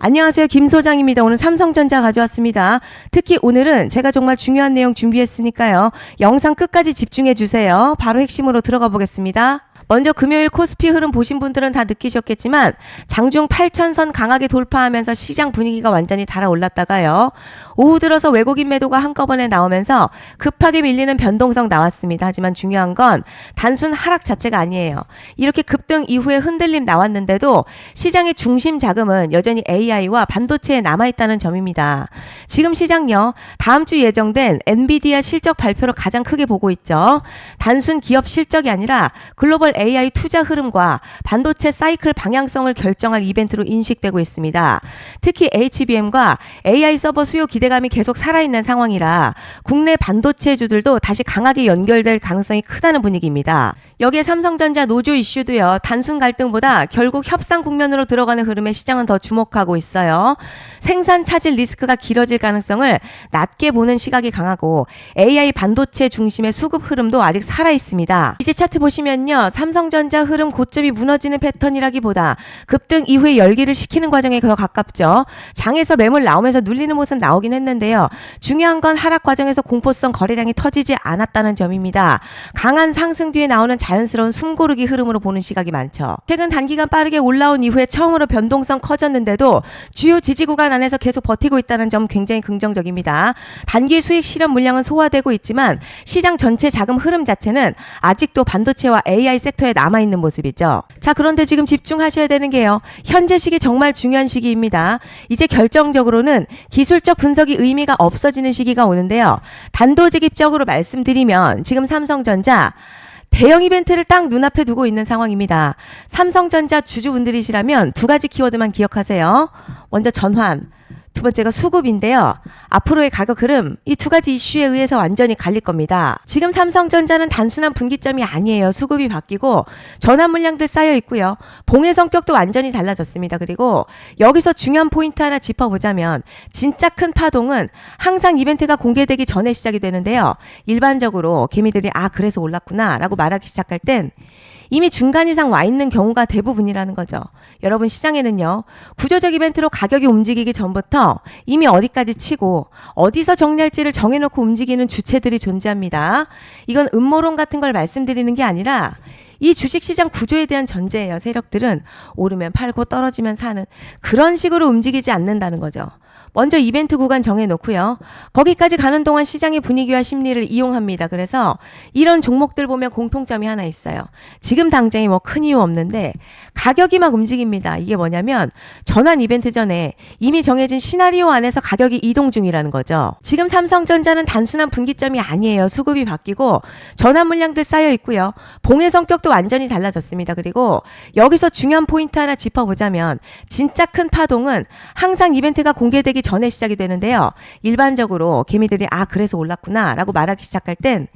안녕하세요. 김 소장입니다. 오늘 삼성전자 가져왔습니다. 특히 오늘은 제가 정말 중요한 내용 준비했으니까요. 영상 끝까지 집중해 주세요. 바로 핵심으로 들어가 보겠습니다. 먼저 금요일 코스피 흐름 보신 분들은 다 느끼셨겠지만 장중 8,000선 강하게 돌파하면서 시장 분위기가 완전히 달아올랐다가요. 오후 들어서 외국인 매도가 한꺼번에 나오면서 급하게 밀리는 변동성 나왔습니다. 하지만 중요한 건 단순 하락 자체가 아니에요. 이렇게 급등 이후에 흔들림 나왔는데도 시장의 중심 자금은 여전히 AI와 반도체에 남아있다는 점입니다. 지금 시장요. 다음 주 예정된 엔비디아 실적 발표를 가장 크게 보고 있죠. 단순 기업 실적이 아니라 글로벌 AI 투자 흐름과 반도체 사이클 방향성을 결정할 이벤트로 인식되고 있습니다. 특히 HBM과 AI 서버 수요 기대감이 계속 살아있는 상황이라 국내 반도체주들도 다시 강하게 연결될 가능성이 크다는 분위기입니다. 여기에 삼성전자 노조 이슈도요. 단순 갈등보다 결국 협상 국면으로 들어가는 흐름에 시장은 더 주목하고 있어요. 생산 차질 리스크가 길어질 가능성을 낮게 보는 시각이 강하고 AI 반도체 중심의 수급 흐름도 아직 살아있습니다. 이제 차트 보시면요. 삼성전자 흐름 고점이 무너지는 패턴이라기보다 급등 이후에 열기를 식히는 과정에 더 가깝죠. 장에서 매물 나오면서 눌리는 모습 나오긴 했는데요. 중요한 건 하락 과정에서 공포성 거래량이 터지지 않았다는 점입니다. 강한 상승 뒤에 나오는 자연스러운 숨고르기 흐름으로 보는 시각이 많죠. 최근 단기간 빠르게 올라온 이후에 처음으로 변동성 커졌는데도 주요 지지 구간 안에서 계속 버티고 있다는 점 굉장히 긍정적입니다. 단기 수익 실현 물량은 소화되고 있지만 시장 전체 자금 흐름 자체는 아직도 반도체와 AI 섹터에 남아있는 모습이죠. 자, 그런데 지금 집중하셔야 되는 게요. 현재 시기 정말 중요한 시기입니다. 이제 결정적으로는 기술적 분석이 의미가 없어지는 시기가 오는데요. 단도직입적으로 말씀드리면 지금 삼성전자 대형 이벤트를 딱 눈앞에 두고 있는 상황입니다. 삼성전자 주주분들이시라면 두 가지 키워드만 기억하세요. 먼저 전환, 두 번째가 수급인데요. 앞으로의 가격 흐름, 이 두 가지 이슈에 의해서 완전히 갈릴 겁니다. 지금 삼성전자는 단순한 분기점이 아니에요. 수급이 바뀌고 전환 물량들 쌓여 있고요. 봉의 성격도 완전히 달라졌습니다. 그리고 여기서 중요한 포인트 하나 짚어보자면 진짜 큰 파동은 항상 이벤트가 공개되기 전에 시작이 되는데요. 일반적으로 개미들이 그래서 올랐구나 라고 말하기 시작할 땐 이미 중간 이상 와 있는 경우가 대부분이라는 거죠. 여러분, 시장에는요. 구조적 이벤트로 가격이 움직이기 전부터 이미 어디까지 치고 어디서 정리할지를 정해놓고 움직이는 주체들이 존재합니다. 이건 음모론 같은 걸 말씀드리는 게 아니라 이 주식시장 구조에 대한 전제예요. 세력들은 오르면 팔고 떨어지면 사는 그런 식으로 움직이지 않는다는 거죠. 먼저 이벤트 구간 정해놓고요. 거기까지 가는 동안 시장의 분위기와 심리를 이용합니다. 그래서 이런 종목들 보면 공통점이 하나 있어요. 지금 당장에 큰 이유 없는데 가격이 막 움직입니다. 이게 뭐냐면 전환 이벤트 전에 이미 정해진 시나리오 안에서 가격이 이동 중이라는 거죠. 지금 삼성전자는 단순한 분기점이 아니에요. 수급이 바뀌고 전환 물량들 쌓여 있고요. 봉의 성격도 완전히 달라졌습니다. 그리고 여기서 중요한 포인트 하나 짚어보자면 진짜 큰 파동은 항상 이벤트가 공개되기 전에 시작이 되는데요. 일반적으로 개미들이 그래서 올랐구나 라고 말하기 시작할 땐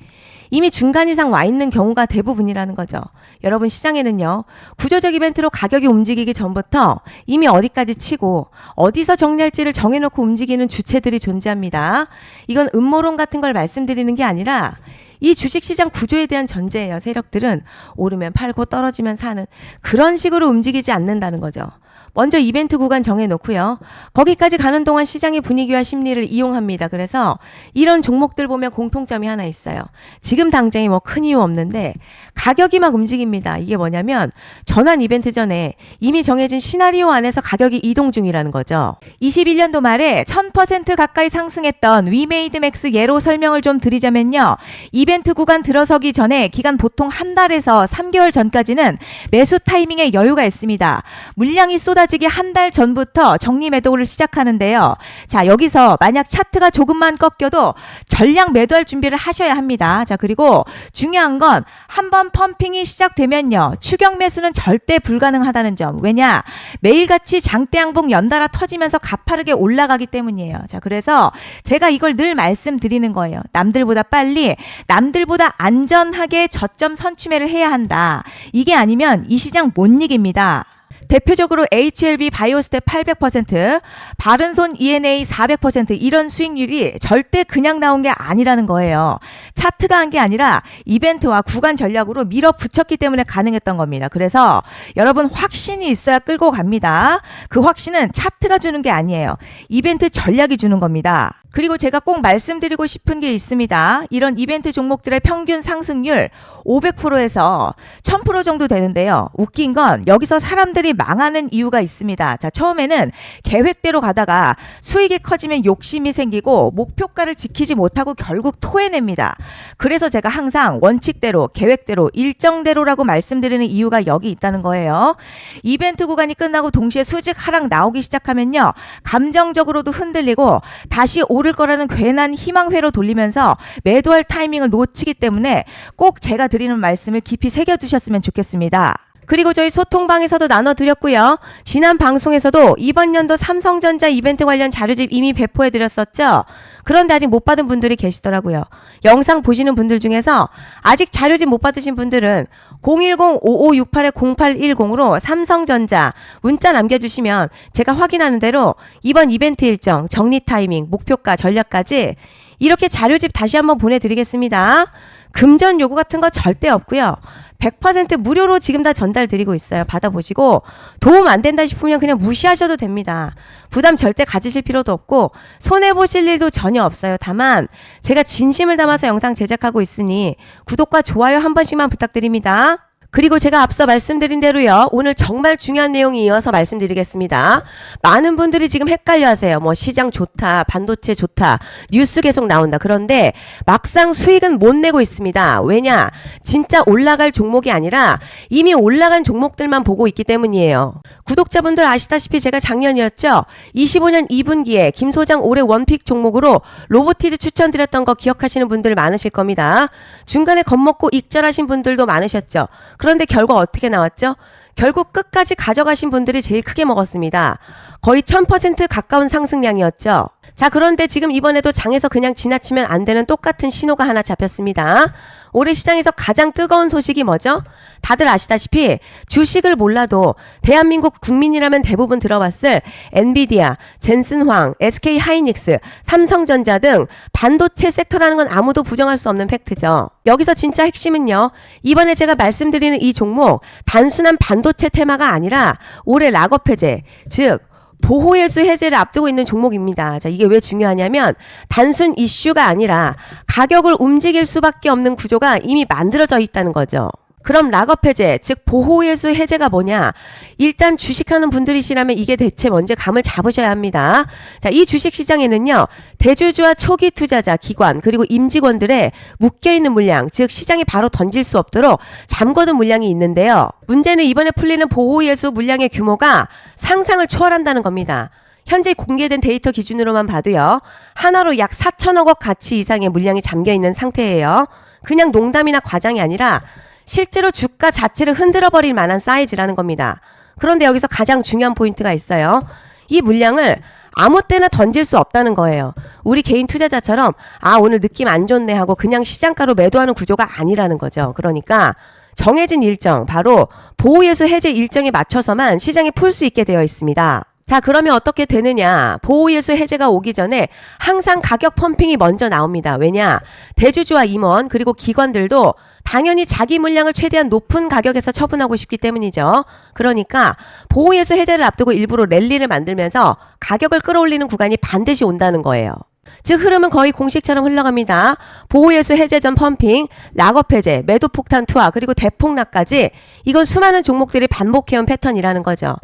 이미 중간 이상 와 있는 경우가 대부분이라는 거죠. 여러분, 시장에는요. 구조적 이벤트로 가격이 움직이기 전부터 이미 어디까지 치고 어디서 정리할지를 정해놓고 움직이는 주체들이 존재합니다. 이건 음모론 같은 걸 말씀드리는 게 아니라 이 주식시장 구조에 대한 전제예요. 세력들은 오르면 팔고 떨어지면 사는 그런 식으로 움직이지 않는다는 거죠. 먼저 이벤트 구간 정해놓고요. 거기까지 가는 동안 시장의 분위기와 심리를 이용합니다. 그래서 이런 종목들 보면 공통점이 하나 있어요. 지금 당장에 큰 이유 없는데 가격이 막 움직입니다. 이게 뭐냐면 전환 이벤트 전에 이미 정해진 시나리오 안에서 가격이 이동 중이라는 거죠. 21년도 말에 1000% 가까이 상승했던 위메이드맥스 예로 설명을 좀 드리자면요. 이벤트 구간 들어서기 전에 기간 보통 한 달에서 3개월 전까지는 매수 타이밍에 여유가 있습니다. 물량이 쏟아지기 한 달 전부터 정리 매도를 시작하는데요. 자, 여기서 만약 차트가 조금만 꺾여도 전량 매도할 준비를 하셔야 합니다. 자, 그리고 중요한 건 한번 펌핑이 시작되면요. 추격 매수는 절대 불가능하다는 점. 왜냐? 매일같이 장대양봉 연달아 터지면서 가파르게 올라가기 때문이에요. 자, 그래서 제가 이걸 늘 말씀드리는 거예요. 남들보다 빨리, 남들보다 안전하게 저점 선취매를 해야 한다. 이게 아니면 이 시장 못 이깁니다. 대표적으로 HLB 바이오스텝 800%, 바른손 ENA 400% 이런 수익률이 절대 그냥 나온 게 아니라는 거예요. 차트가 한 게 아니라 이벤트와 구간 전략으로 밀어붙였기 때문에 가능했던 겁니다. 그래서 여러분 확신이 있어야 끌고 갑니다. 그 확신은 차트가 주는 게 아니에요. 이벤트 전략이 주는 겁니다. 그리고 제가 꼭 말씀드리고 싶은 게 있습니다. 이런 이벤트 종목들의 평균 상승률 500%에서 1000% 정도 되는데요. 웃긴 건 여기서 사람들이 망하는 이유가 있습니다. 자, 처음에는 계획대로 가다가 수익이 커지면 욕심이 생기고 목표가를 지키지 못하고 결국 토해냅니다. 그래서 제가 항상 원칙대로, 계획대로, 일정대로라고 말씀드리는 이유가 여기 있다는 거예요. 이벤트 구간이 끝나고 동시에 수직 하락 나오기 시작하면요. 감정적으로도 흔들리고 다시 오를 거라는 괜한 희망회로 돌리면서 매도할 타이밍을 놓치기 때문에 꼭 제가 드리는 말씀을 깊이 새겨두셨으면 좋겠습니다. 그리고 저희 소통방에서도 나눠드렸고요. 지난 방송에서도 이번 연도 삼성전자 이벤트 관련 자료집 이미 배포해드렸었죠. 그런데 아직 못 받은 분들이 계시더라고요. 영상 보시는 분들 중에서 아직 자료집 못 받으신 분들은 010-5568-0810으로 삼성전자 문자 남겨주시면 제가 확인하는 대로 이번 이벤트 일정, 정리 타이밍, 목표가, 전략까지 이렇게 자료집 다시 한번 보내드리겠습니다. 금전 요구 같은 거 절대 없고요. 100% 무료로 지금 다 전달드리고 있어요. 받아보시고 도움 안 된다 싶으면 그냥 무시하셔도 됩니다. 부담 절대 가지실 필요도 없고 손해보실 일도 전혀 없어요. 다만 제가 진심을 담아서 영상 제작하고 있으니 구독과 좋아요 한 번씩만 부탁드립니다. 그리고 제가 앞서 말씀드린 대로요. 오늘 정말 중요한 내용이 이어서 말씀드리겠습니다. 많은 분들이 지금 헷갈려 하세요. 뭐 시장 좋다, 반도체 좋다, 뉴스 계속 나온다. 그런데 막상 수익은 못 내고 있습니다. 왜냐? 진짜 올라갈 종목이 아니라 이미 올라간 종목들만 보고 있기 때문이에요. 구독자분들 아시다시피 제가 작년이었죠. 25년 2분기에 김 소장 올해 원픽 종목으로 로보티즈 추천드렸던 거 기억하시는 분들 많으실 겁니다. 중간에 겁먹고 익절하신 분들도 많으셨죠. 그런데 결과 어떻게 나왔죠? 결국 끝까지 가져가신 분들이 제일 크게 먹었습니다. 거의 1000% 가까운 상승량이었죠. 자, 그런데 지금 이번에도 장에서 그냥 지나치면 안 되는 똑같은 신호가 하나 잡혔습니다. 올해 시장에서 가장 뜨거운 소식이 뭐죠? 다들 아시다시피 주식을 몰라도 대한민국 국민이라면 대부분 들어봤을 엔비디아, 젠슨황, SK하이닉스, 삼성전자 등 반도체 섹터라는 건 아무도 부정할 수 없는 팩트죠. 여기서 진짜 핵심은요. 이번에 제가 말씀드리는 이 종목 단순한 반도체 테마가 아니라 올해 락업 해제, 즉 보호예수 해제를 앞두고 있는 종목입니다. 자, 이게 왜 중요하냐면 단순 이슈가 아니라 가격을 움직일 수밖에 없는 구조가 이미 만들어져 있다는 거죠. 그럼 락업 해제, 즉 보호예수 해제가 뭐냐? 일단 주식하는 분들이시라면 이게 대체 뭔지 감을 잡으셔야 합니다. 자, 이 주식시장에는요. 대주주와 초기 투자자, 기관, 그리고 임직원들의 묶여있는 물량, 즉 시장에 바로 던질 수 없도록 잠궈둔 물량이 있는데요. 문제는 이번에 풀리는 보호예수 물량의 규모가 상상을 초월한다는 겁니다. 현재 공개된 데이터 기준으로만 봐도요. 하나로 약 4천억 원 가치 이상의 물량이 잠겨있는 상태예요. 그냥 농담이나 과장이 아니라 실제로 주가 자체를 흔들어버릴 만한 사이즈라는 겁니다. 그런데 여기서 가장 중요한 포인트가 있어요. 이 물량을 아무 때나 던질 수 없다는 거예요. 우리 개인 투자자처럼 오늘 느낌 안 좋네 하고 그냥 시장가로 매도하는 구조가 아니라는 거죠. 그러니까 정해진 일정, 바로 보호예수 해제 일정에 맞춰서만 시장에 풀 수 있게 되어 있습니다. 자, 그러면 어떻게 되느냐? 보호예수 해제가 오기 전에 항상 가격 펌핑이 먼저 나옵니다. 왜냐? 대주주와 임원 그리고 기관들도 당연히 자기 물량을 최대한 높은 가격에서 처분하고 싶기 때문이죠. 그러니까 보호예수 해제를 앞두고 일부러 랠리를 만들면서 가격을 끌어올리는 구간이 반드시 온다는 거예요. 즉 흐름은 거의 공식처럼 흘러갑니다. 보호예수 해제 전 펌핑, 락업 해제, 매도 폭탄 투하, 그리고 대폭락까지 이건 수많은 종목들이 반복해온 패턴이라는 거죠.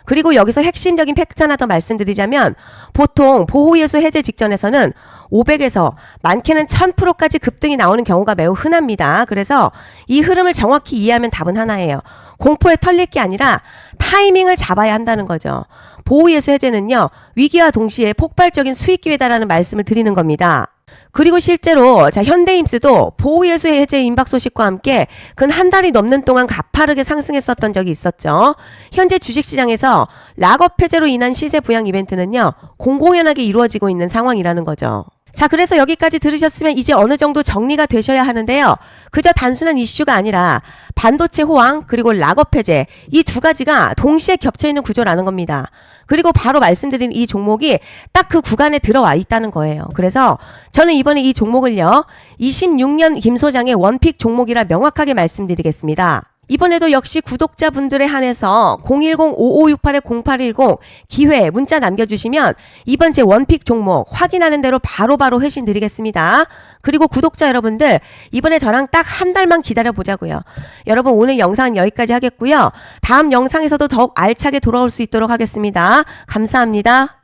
그리고 여기서 핵심적인 팩트 하나 더 말씀드리자면 보통 보호예수 해제 직전에서는 500에서 많게는 1000%까지 급등이 나오는 경우가 매우 흔합니다. 그래서 이 흐름을 정확히 이해하면 답은 하나예요. 공포에 털릴 게 아니라 타이밍을 잡아야 한다는 거죠. 보호예수 해제는요. 위기와 동시에 폭발적인 수익 기회다라는 말씀을 드리는 겁니다. 그리고 실제로 현대임스도 보호예수 해제 임박 소식과 함께 근 한 달이 넘는 동안 가파르게 상승했었던 적이 있었죠. 현재 주식시장에서 락업 해제로 인한 시세 부양 이벤트는요. 공공연하게 이루어지고 있는 상황이라는 거죠. 자, 그래서 여기까지 들으셨으면 이제 어느 정도 정리가 되셔야 하는데요. 그저 단순한 이슈가 아니라 반도체 호황 그리고 락업 해제 이 두 가지가 동시에 겹쳐 있는 구조라는 겁니다. 그리고 바로 말씀드린 이 종목이 딱 그 구간에 들어와 있다는 거예요. 그래서 저는 이번에 이 종목을요 26년 김 소장의 원픽 종목이라 명확하게 말씀드리겠습니다. 이번에도 역시 구독자분들에 한해서 010-5568-0810 기회 문자 남겨주시면 이번 제 원픽 종목 확인하는 대로 바로바로 회신 드리겠습니다. 그리고 구독자 여러분들 이번에 저랑 딱 한 달만 기다려보자고요. 여러분 오늘 영상은 여기까지 하겠고요. 다음 영상에서도 더욱 알차게 돌아올 수 있도록 하겠습니다. 감사합니다.